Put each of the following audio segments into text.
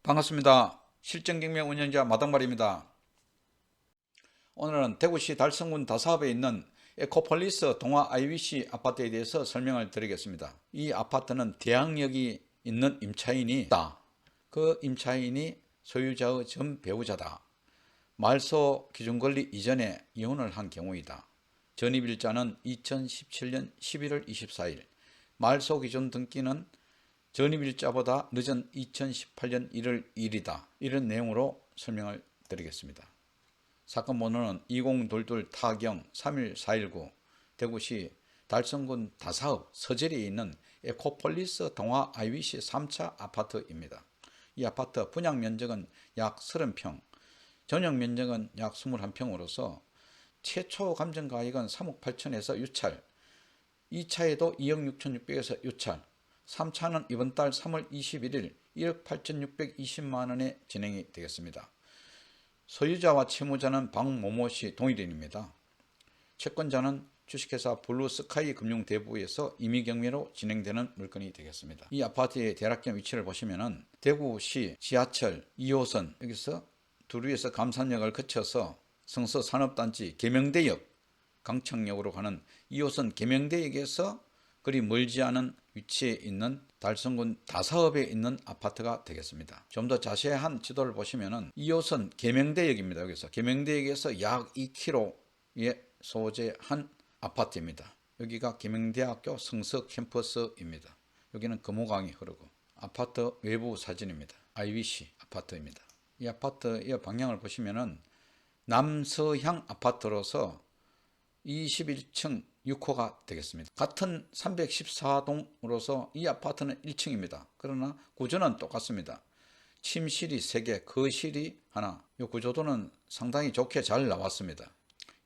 반갑습니다. 실전경매 운영자 마당발입니다. 오늘은 대구시 달성군 다사업에 있는 에코폴리스 동화 IBC 아파트에 대해서 설명을 드리겠습니다. 이 아파트는 대항력이 있는 임차인이 있다. 그 임차인이 소유자의 전 배우자다. 말소 기준권리 이전에 이혼을 한 경우이다. 전입일자는 2017년 11월 24일, 말소 기준 등기는 전입일자보다 늦은 2018년 1월 1일이다. 이런 내용으로 설명을 드리겠습니다. 사건 번호는 2022 타경 31419 대구시 달성군 다사업 서재리에 있는 에코폴리스 동화 IBC 3차 아파트입니다. 이 아파트 분양 면적은 약 30평, 전용 면적은 약 21평으로서 최초 감정 가액은 3억 8천에서 유찰, 2차에도 2억 6천6백에서 유찰, 3차는 이번 달 3월 21일 1억 8,620만원에 진행이 되겠습니다. 소유자와 채무자는 박모모씨 동일인입니다. 채권자는 주식회사 블루스카이 금융대부에서 임의경매로 진행되는 물건이 되겠습니다. 이 아파트의 대략적 위치를 보시면 대구시 지하철 2호선 여기서 두류에서 감산역을 거쳐서 성서산업단지 계명대역 강창역으로 가는 2호선 계명대역에서 그리 멀지 않은 위치에 있는 달성군 다사업에 있는 아파트가 되겠습니다. 좀 더 자세한 지도를 보시면 2호선 계명대역입니다. 여기서 계명대역에서 약 2km에 소재한 아파트입니다. 여기가 계명대학교 성서 캠퍼스입니다. 여기는 금호강이 흐르고 아파트 외부 사진입니다. IBC 아파트입니다. 이 아파트의 방향을 보시면 남서향 아파트로서 21층 6호가 되겠습니다. 같은 314동으로서 이 아파트는 1층입니다. 그러나 구조는 똑같습니다. 침실이 3개, 거실이 하나. 이 구조도는 상당히 좋게 잘 나왔습니다.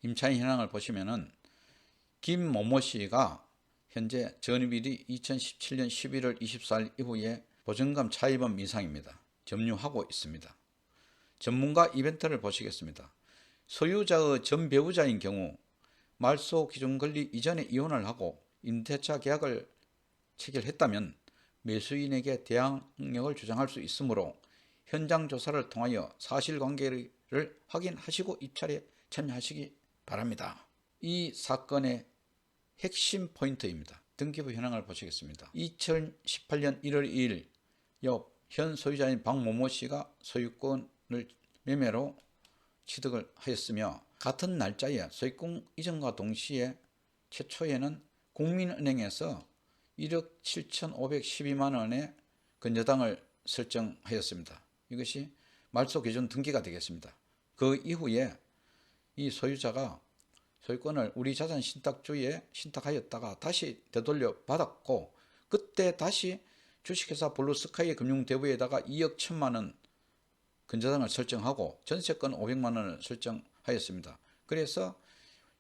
임차인 현황을 보시면은 김모모 씨가 현재 전입일이 2017년 11월 24일 이후에 보증금 차입은 미상입니다. 점유하고 있습니다. 전문가 이벤트를 보시겠습니다. 소유자의 전 배우자인 경우 말소 기준 권리 이전에 이혼을 하고 임대차 계약을 체결했다면 매수인에게 대항력을 주장할 수 있으므로 현장 조사를 통하여 사실관계를 확인하시고 입찰에 참여하시기 바랍니다. 이 사건의 핵심 포인트입니다. 등기부 현황을 보시겠습니다. 2018년 1월 2일 현 소유자인 박모모 씨가 소유권을 매매로 취득을 하였으며 같은 날짜에 소유권 이전과 동시에 최초에는 국민은행에서 1억 7,512만원의 근저당을 설정하였습니다. 이것이 말소 기준 등기가 되겠습니다. 그 이후에 이 소유자가 소유권을 우리자산신탁주에 신탁하였다가 다시 되돌려 받았고 그때 다시 주식회사 블루스카이 금융대부에다가 2억 1천만원 근저당을 설정하고 전세권 500만원을 설정하였습니다. 그래서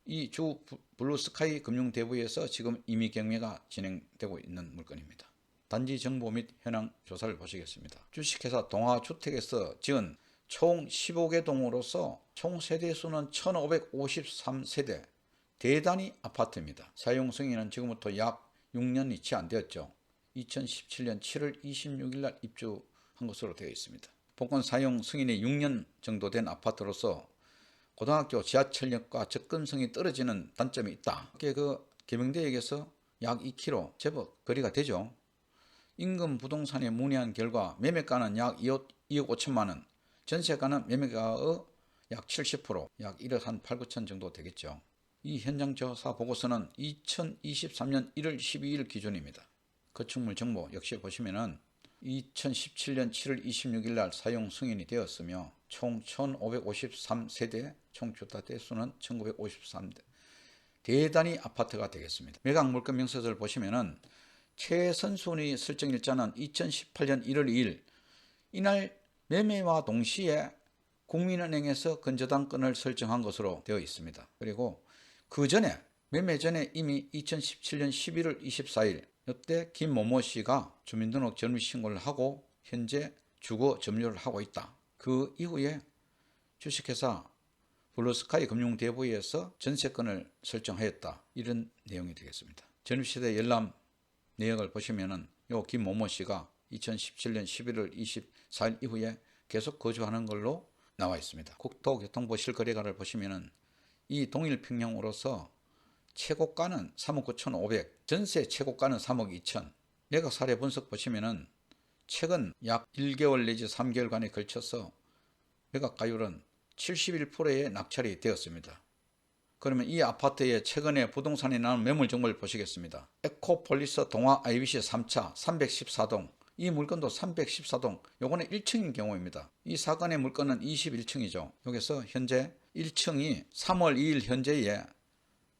이 주 블루스카이 금융대부에서 지금 임의경매가 진행되고 있는 물건입니다. 단지 정보 및 현황 조사를 보시겠습니다. 주식회사 동아주택에서 지은 총 15개 동으로서 총 세대수는 1553세대 대단위 아파트입니다. 사용 승인은 지금부터 약 6년이 채 안 되었죠. 2017년 7월 26일 날 입주한 것으로 되어 있습니다. 복권 사용 승인이 6년 정도 된 아파트로서 고등학교 지하철역과 접근성이 떨어지는 단점이 있다. 그 계명대역에서 약 2km 제법 거리가 되죠. 인근 부동산에 문의한 결과 매매가는 약 2억 5천만원, 전세가는 매매가의 약 70%, 약 1억 한 8, 9천 정도 되겠죠. 이 현장 조사 보고서는 2023년 1월 12일 기준입니다. 건축물 정보 역시 보시면은 2017년 7월 26일 날 사용 승인이 되었으며 총 1553세대, 총 주택 수는 1953대 대단위 아파트가 되겠습니다. 매각 물건 명세서를 보시면은 최선순위 설정일자는 2018년 1월 2일 이날 매매와 동시에 국민은행에서 근저당권을 설정한 것으로 되어 있습니다. 그리고 그 전에 매매 전에 이미 2017년 11월 24일 이때 김모모 씨가 주민등록 전입신고를 하고 현재 주거 점유를 하고 있다. 그 이후에 주식회사 블루스카이 금융대부에서 전세권을 설정하였다. 이런 내용이 되겠습니다. 전입세대 열람 내역을 보시면은 요 김모모 씨가 2017년 11월 24일 이후에 계속 거주하는 걸로 나와 있습니다. 국토교통부 실거래가를 보시면은 이 동일평형으로서 최고가는 3억 9,500, 전세 최고가는 3억 2천. 매각 사례 분석 보시면은 최근 약 1개월 내지 3개월간에 걸쳐서 매각 가율은 71%에 낙찰이 되었습니다. 그러면 이 아파트의 최근에 부동산에 나온 매물 정보를 보시겠습니다. 에코폴리스 동화 IBC 3차 314동, 이 물건도 314동, 요거는 1층인 경우입니다. 이 사건의 물건은 21층이죠. 여기서 현재 1층이 3월 2일 현재에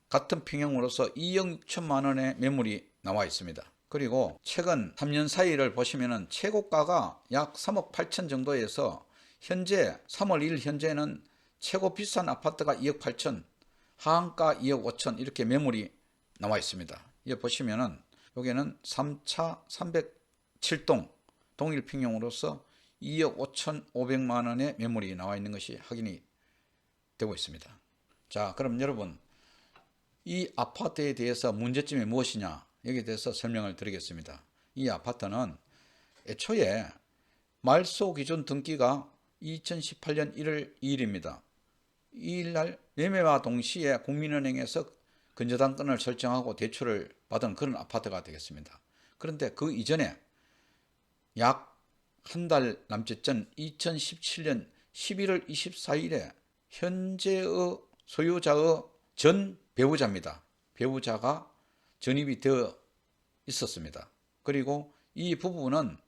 같은 평형으로서 2억 6천만 원의 매물이 나와 있습니다. 그리고 최근 3년 사이를 보시면은 최고가가 약 3억 8천 정도에서 현재 3월 2일 현재는 최고 비싼 아파트가 2억 8천, 하한가 2억 5천 이렇게 매물이 나와 있습니다. 여기 보시면은 여기는 3차 307동 동일평형으로서 2억 5,500만 원의 매물이 나와 있는 것이 확인이 되고 있습니다. 자, 그럼 여러분 이 아파트에 대해서 문제점이 무엇이냐, 여기에 대해서 설명을 드리겠습니다. 이 아파트는 애초에 말소 기준 등기가 2018년 1월 2일입니다. 이일날 매매와 동시에 국민은행에서 근저당권을 설정하고 대출을 받은 그런 아파트가 되겠습니다. 그런데 그 이전에 약 한 달 남짓 전 2017년 11월 24일에 현재의 소유자의 전 배우자입니다. 배우자가 전입이 되어 있었습니다. 그리고 이 부부는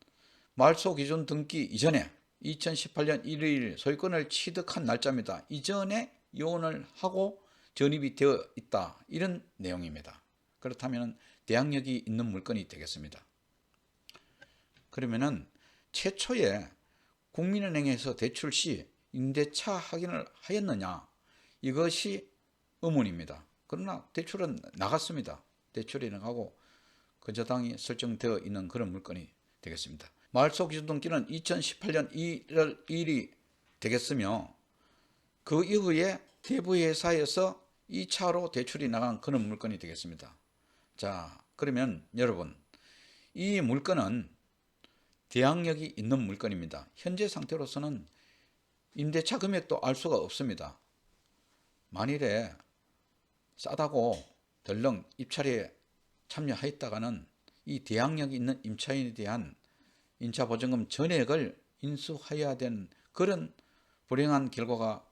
말소 기준 등기 이전에 2018년 1일 소유권을 취득한 날짜입니다. 이전에 이혼을 하고 전입이 되어 있다, 이런 내용입니다. 그렇다면 대항력이 있는 물건이 되겠습니다. 그러면은 최초에 국민은행에서 대출 시 임대차 확인을 하였느냐, 이것이 의문입니다. 그러나 대출은 나갔습니다. 대출이 나가고 근저당이 설정되어 있는 그런 물건이 되겠습니다. 말소 기준 등기는 2018년 1월 2일이 되겠으며 그 이후에 대부회사에서 2차로 대출이 나간 그런 물건이 되겠습니다. 자, 그러면 여러분 이 물건은 대항력이 있는 물건입니다. 현재 상태로서는 임대차 금액도 알 수가 없습니다. 만일에 싸다고 덜렁 입찰에 참여하였다가는 이 대항력이 있는 임차인에 대한 임차보증금 전액을 인수해야 되는 그런 불행한 결과가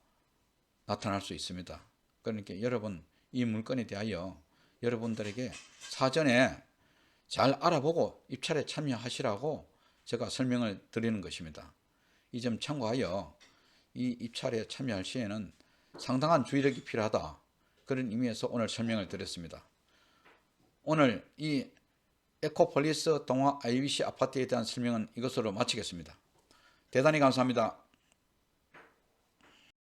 나타날 수 있습니다. 그러니까 여러분 이 물건에 대하여 여러분들에게 사전에 잘 알아보고 입찰에 참여하시라고 제가 설명을 드리는 것입니다. 이 점 참고하여 이 입찰에 참여할 시에는 상당한 주의력이 필요하다, 그런 의미에서 오늘 설명을 드렸습니다. 오늘 이 에코폴리스 동화 IBC 아파트에 대한 설명은 이것으로 마치겠습니다. 대단히 감사합니다.